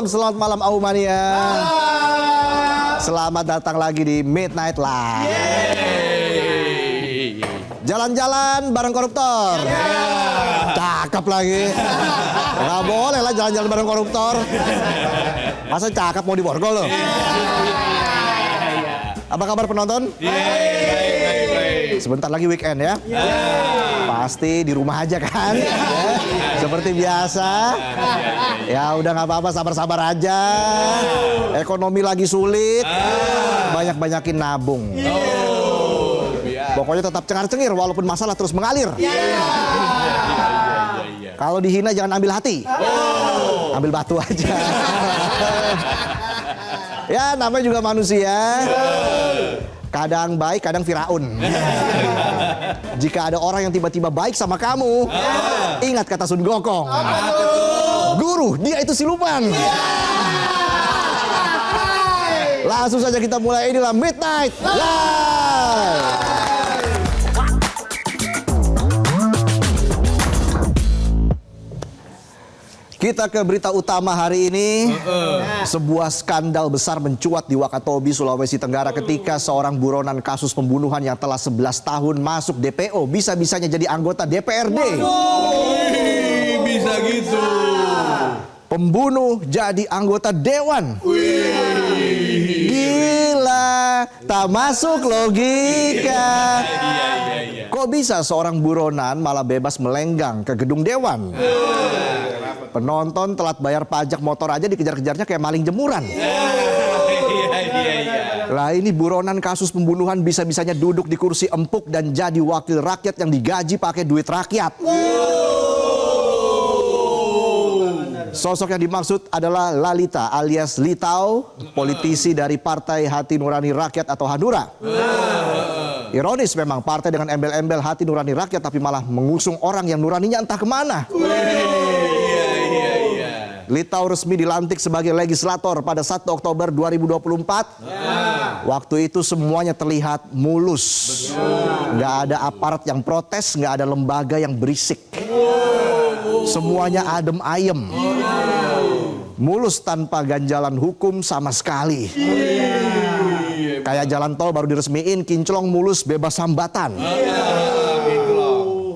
selamat malam Aumania. Selamat datang lagi di Midnight Live. Jalan-jalan bareng koruptor. Cakep lagi. Gak boleh lah jalan-jalan bareng koruptor. Masa cakep mau diborgol loh. Apa kabar penonton? Sebentar lagi weekend ya. Pasti di rumah aja kan. Seperti biasa. Ya udah nggak apa-apa, sabar-sabar aja. Ekonomi lagi sulit. Banyak-banyakin nabung. Pokoknya tetap cengar-cengir walaupun masalah terus mengalir. Kalau dihina jangan ambil hati. Ambil batu aja. Ya namanya juga manusia. Kadang baik, kadang Firaun. Jika ada orang yang tiba-tiba baik sama kamu, ingat kata Sun Gokong. Guru, dia itu siluman. Langsung saja kita mulai, inilah Midnight Live. Kita ke berita utama hari ini. Sebuah skandal besar mencuat di Wakatobi, Sulawesi Tenggara ketika seorang buronan kasus pembunuhan yang telah 11 tahun masuk DPO bisa-bisanya jadi anggota DPRD. Bisa gitu. Pembunuh jadi anggota dewan. Gila, tak masuk logika. Kok bisa seorang buronan malah bebas melenggang ke gedung dewan? Penonton telat bayar pajak motor aja dikejar-kejarnya kayak maling jemuran. Lah ini buronan kasus pembunuhan bisa-bisanya duduk di kursi empuk dan jadi wakil rakyat yang digaji pakai duit rakyat. Sosok yang dimaksud adalah Lalita alias Litau, politisi dari Partai Hati Nurani Rakyat atau Hanura. Ironis memang, partai dengan embel-embel Hati Nurani Rakyat tapi malah mengusung orang yang nuraninya entah kemana. Litau resmi dilantik sebagai legislator pada 1 Oktober 2024. Waktu itu semuanya terlihat mulus. Nggak ada aparat yang protes, nggak ada lembaga yang berisik. Semuanya adem ayem. Mulus tanpa ganjalan hukum sama sekali. Kayak jalan tol baru diresmiin, kinclong mulus bebas hambatan.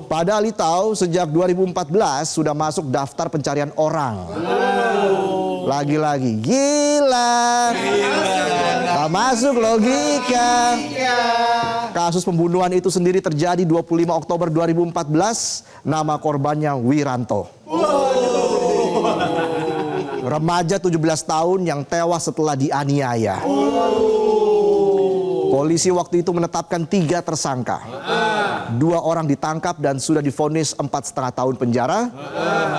Padahal Litau sejak 2014 sudah masuk daftar pencarian orang. Lagi-lagi gila. Tak masuk logika. Kasus pembunuhan itu sendiri terjadi 25 Oktober 2014. Nama korbannya Wiranto. Remaja 17 tahun yang tewas setelah dianiaya. Polisi waktu itu menetapkan 3 tersangka. 2 orang ditangkap dan sudah divonis 4,5 tahun penjara.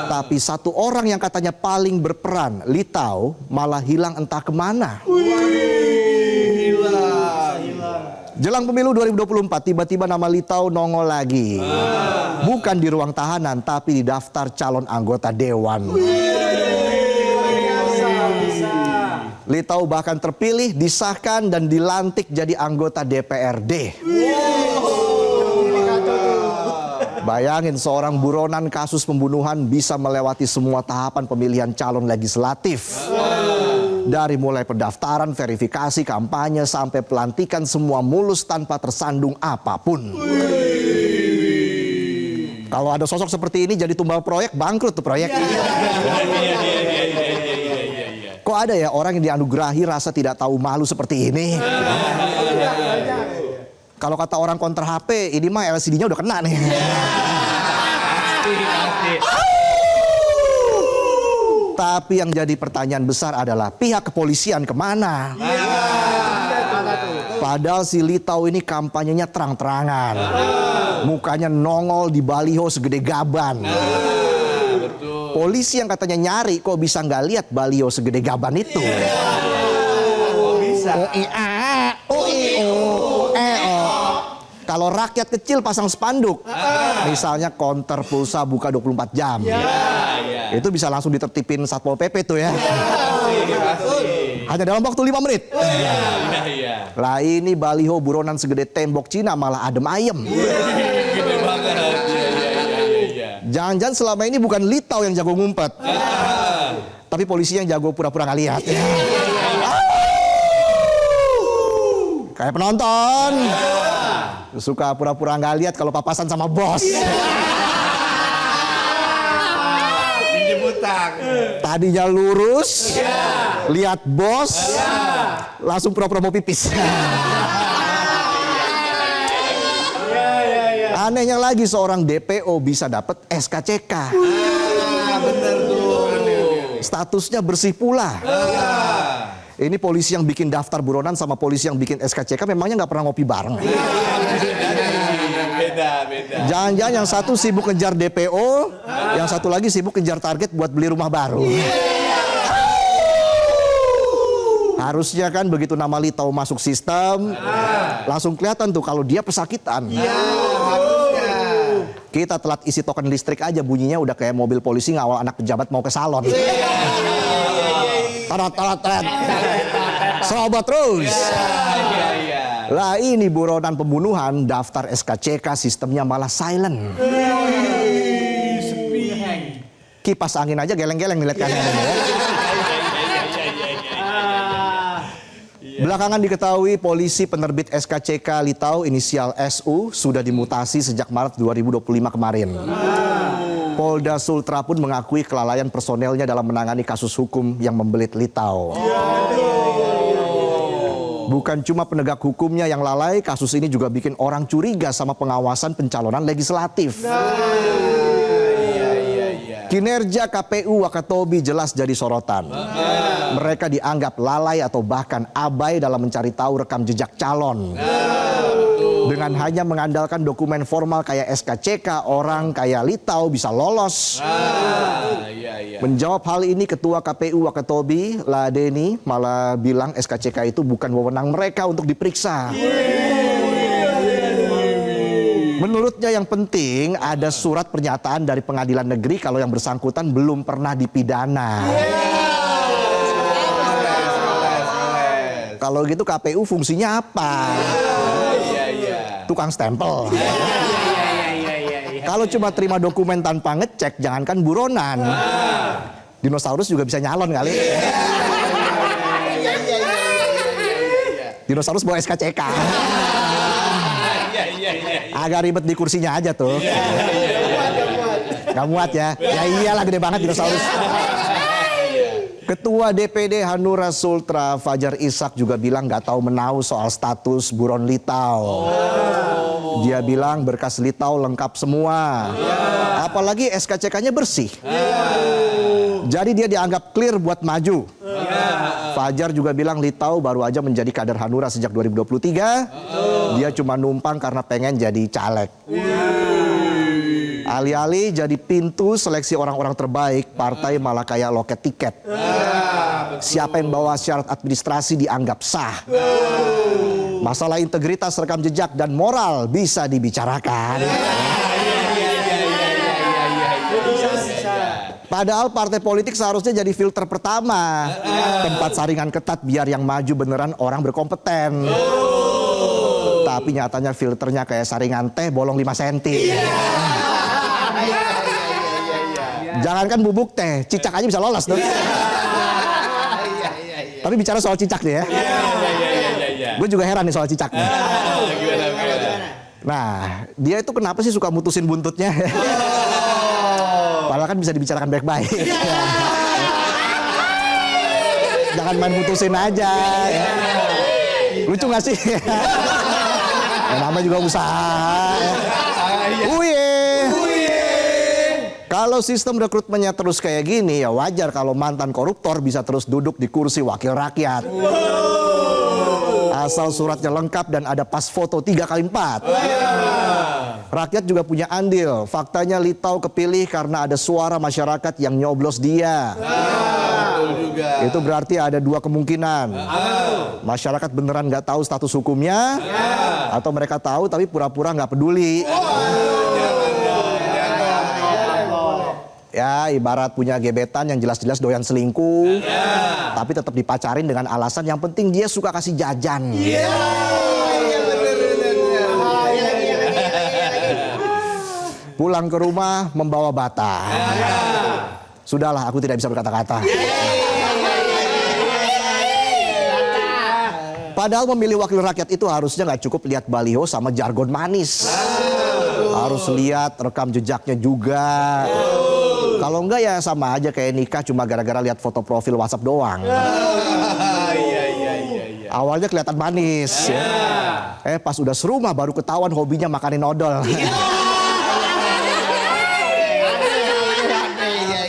Tapi 1 orang yang katanya paling berperan, Litau, malah hilang entah kemana. Jelang pemilu 2024, tiba-tiba nama Litau nongol lagi. Bukan di ruang tahanan, tapi di daftar calon anggota dewan. Litau bahkan terpilih, disahkan dan dilantik jadi anggota DPRD. Bayangin seorang buronan kasus pembunuhan bisa melewati semua tahapan pemilihan calon legislatif. Dari mulai pendaftaran, verifikasi, kampanye, sampai pelantikan semua mulus tanpa tersandung apapun. Kalau ada sosok seperti ini jadi tumbal proyek, bangkrut tuh proyek. Kok ada ya orang yang dianugerahi rasa tidak tahu malu seperti ini? Kalau kata orang konter HP, ini mah LCD-nya udah kena nih. Tapi yang jadi pertanyaan besar adalah pihak kepolisian kemana? Padahal si Litau ini kampanyenya terang-terangan. Mukanya nongol di baliho segede gaban. Polisi yang katanya nyari kok bisa nggak lihat baliho segede gaban itu? Kalau rakyat kecil pasang spanduk, misalnya konter pulsa buka 24 jam, itu bisa langsung ditertipin Satpol PP tuh ya. Hanya dalam waktu 5 menit. Lah ini baliho buronan segede tembok Cina malah adem ayem. Jangan-jangan selama ini bukan Litau yang jago ngumpet. Tapi polisi yang jago pura-pura nggak lihat. Kayak penonton. Suka pura-pura nggak lihat kalau papasan sama bos. Pinjam utang. Tadinya lurus, lihat bos, langsung pura-pura mau pipis. Anehnya lagi seorang DPO bisa dapat SKCK. Bener tuh. Statusnya bersih pula. Ini polisi yang bikin daftar buronan sama polisi yang bikin SKCK memangnya nggak pernah ngopi bareng. Beda. Jangan-jangan yang satu sibuk ngejar DPO, yang satu lagi sibuk ngejar target buat beli rumah baru. Harusnya kan begitu nama Litau masuk sistem, langsung kelihatan tuh kalau dia pesakitan. Kita telat isi token listrik aja bunyinya udah kayak mobil polisi ngawal anak pejabat mau ke salon. Tarat. Serobot terus. Lah ini buronan pembunuhan, daftar SKCK sistemnya malah silent. Kipas angin aja geleng-geleng ngeliat kanan ya. Belakangan diketahui polisi penerbit SKCK Litau inisial SU sudah dimutasi sejak Maret 2025 kemarin. Polda Sultra pun mengakui kelalaian personelnya dalam menangani kasus hukum yang membelit Litau. Bukan cuma penegak hukumnya yang lalai, kasus ini juga bikin orang curiga sama pengawasan pencalonan legislatif. Kinerja KPU Wakatobi jelas jadi sorotan. Mereka dianggap lalai atau bahkan abai dalam mencari tahu rekam jejak calon. Dengan hanya mengandalkan dokumen formal kayak SKCK, orang kayak Litau bisa lolos. Menjawab hal ini Ketua KPU Wakatobi, Ladeni, malah bilang SKCK itu bukan wewenang mereka untuk diperiksa. Menurutnya yang penting ada surat pernyataan dari pengadilan negeri kalau yang bersangkutan belum pernah dipidana. Kalau gitu KPU fungsinya apa? Tukang stempel. Kalau cuma terima dokumen tanpa ngecek, jangankan buronan. Dinosaurus juga bisa nyalon kali. Dinosaurus bawa SKCK. Agak ribet di kursinya aja tuh. Gak muat ya. Ya iyalah gede banget dinosaurus. Ketua DPD Hanura Sultra Fajar Ishak juga bilang gak tahu menahu soal status buron Litau. Dia bilang berkas Litau lengkap semua. Apalagi SKCK-nya bersih. Jadi dia dianggap clear buat maju. Fajar juga bilang Litau baru aja menjadi kader Hanura sejak 2023. Dia cuma numpang karena pengen jadi caleg. Alih-alih jadi pintu seleksi orang-orang terbaik, partai malah kayak loket tiket. Siapa yang bawa syarat administrasi dianggap sah. Masalah integritas, rekam jejak, dan moral bisa dibicarakan. Padahal partai politik seharusnya jadi filter pertama. Tempat saringan ketat biar yang maju beneran orang berkompeten. Tapi nyatanya filternya kayak saringan teh bolong 5 cm. Jangankan bubuk teh, cicak aja bisa lolos tuh. Tapi bicara soal cicak nih ya. Gue juga heran nih soal cicak nih. Nah, dia itu kenapa sih suka mutusin buntutnya? Padahal kan bisa dibicarakan baik-baik. Jangan main mutusin aja. Lucu gak sih? Ya, namanya juga usaha. Kalau sistem rekrutmennya terus kayak gini, ya wajar kalau mantan koruptor bisa terus duduk di kursi wakil rakyat. Asal suratnya lengkap dan ada pas foto 3x4. Rakyat juga punya andil. Faktanya Litau kepilih karena ada suara masyarakat yang nyoblos dia. Itu berarti ada dua kemungkinan. Masyarakat beneran nggak tahu status hukumnya, atau mereka tahu tapi pura-pura nggak peduli. Ya ibarat punya gebetan yang jelas-jelas doyan selingkuh, tapi tetap dipacarin dengan alasan yang penting dia suka kasih jajan. Pulang ke rumah membawa bata. Sudahlah, aku tidak bisa berkata-kata. Padahal memilih wakil rakyat itu harusnya nggak cukup lihat baliho sama jargon manis. Harus lihat rekam jejaknya juga. Kalau enggak ya sama aja kayak nikah cuma gara-gara lihat foto profil WhatsApp doang. Awalnya kelihatan manis. Ya. Pas udah serumah baru ketahuan hobinya makanin odol.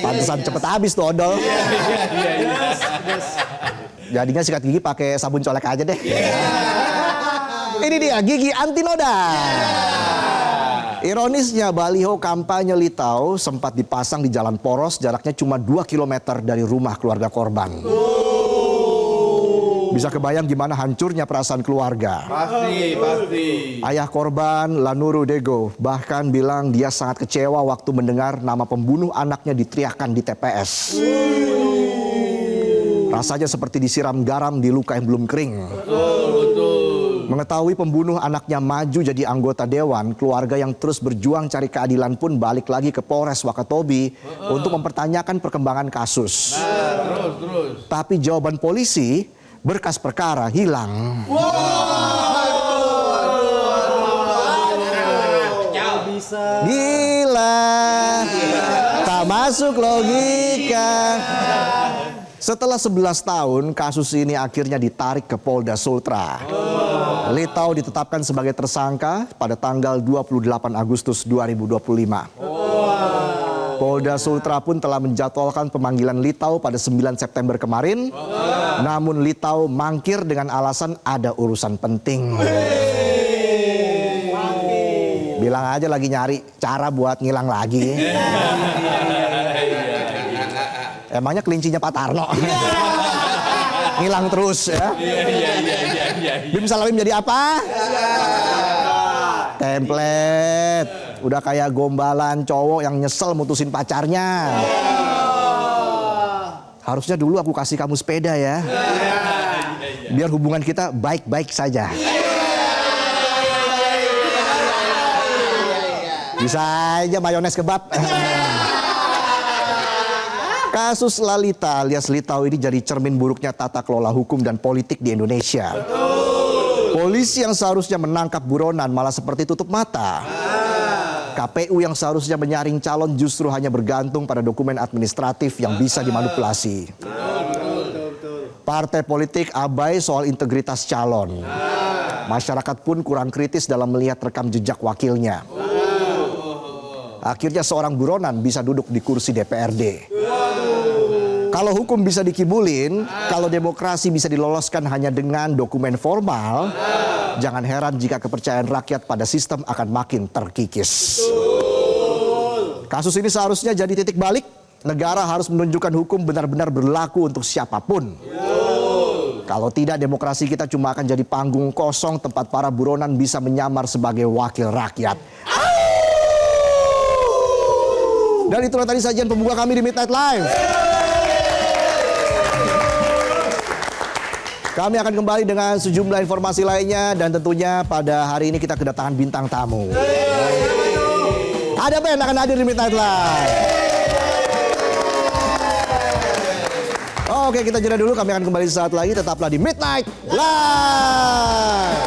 Pantesan cepet habis tuh odol. Jadinya sikat gigi pakai sabun colek aja deh. Ini dia gigi anti noda. Ironisnya baliho kampanye Litau sempat dipasang di jalan poros jaraknya cuma 2 km dari rumah keluarga korban. Bisa kebayang gimana hancurnya perasaan keluarga. Pasti. Ayah korban, Lanuru Dego, bahkan bilang dia sangat kecewa waktu mendengar nama pembunuh anaknya diteriakkan di TPS. Rasanya seperti disiram garam di luka yang belum kering. Mengetahui pembunuh anaknya maju jadi anggota dewan, keluarga yang terus berjuang cari keadilan pun balik lagi ke Polres Wakatobi untuk mempertanyakan perkembangan kasus. Terus. Tapi jawaban polisi, berkas perkara hilang. Gila, tak masuk logika. Setelah 11 tahun, kasus ini akhirnya ditarik ke Polda Sultra. Litau ditetapkan sebagai tersangka pada tanggal 28 Agustus 2025. Polda Sultra pun telah menjadwalkan pemanggilan Litau pada 9 September kemarin. Namun Litau mangkir dengan alasan ada urusan penting. Bilang aja lagi nyari cara buat ngilang lagi. Emangnya kelincinya Pak Tarno. Ngilang terus ya. Bim Salamim jadi apa? Template. Udah kayak gombalan cowok yang nyesel mutusin pacarnya. Harusnya dulu aku kasih kamu sepeda ya. Biar hubungan kita baik-baik saja. Bisa aja mayones kebab. Kasus Lalita alias Litau ini jadi cermin buruknya tata kelola hukum dan politik di Indonesia. Polisi yang seharusnya menangkap buronan malah seperti tutup mata. KPU yang seharusnya menyaring calon justru hanya bergantung pada dokumen administratif yang bisa dimanipulasi. Partai politik abai soal integritas calon. Masyarakat pun kurang kritis dalam melihat rekam jejak wakilnya. Akhirnya seorang buronan bisa duduk di kursi DPRD. Kalau hukum bisa dikibulin, kalau demokrasi bisa diloloskan hanya dengan dokumen formal, jangan heran jika kepercayaan rakyat pada sistem akan makin terkikis. Kasus ini seharusnya jadi titik balik. Negara harus menunjukkan hukum benar-benar berlaku untuk siapapun. Kalau tidak, demokrasi kita cuma akan jadi panggung kosong tempat para buronan bisa menyamar sebagai wakil rakyat. Dan itulah tadi sajian pembuka kami di Midnight Live. Kami akan kembali dengan sejumlah informasi lainnya dan tentunya pada hari ini kita kedatangan bintang tamu. Ada band akan hadir di Midnight Live. Oke, kita jeda dulu. Kami akan kembali saat lagi. Tetaplah di Midnight Live.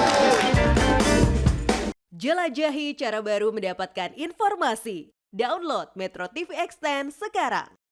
Jelajahi cara baru mendapatkan informasi. Download Metro TV Extend sekarang.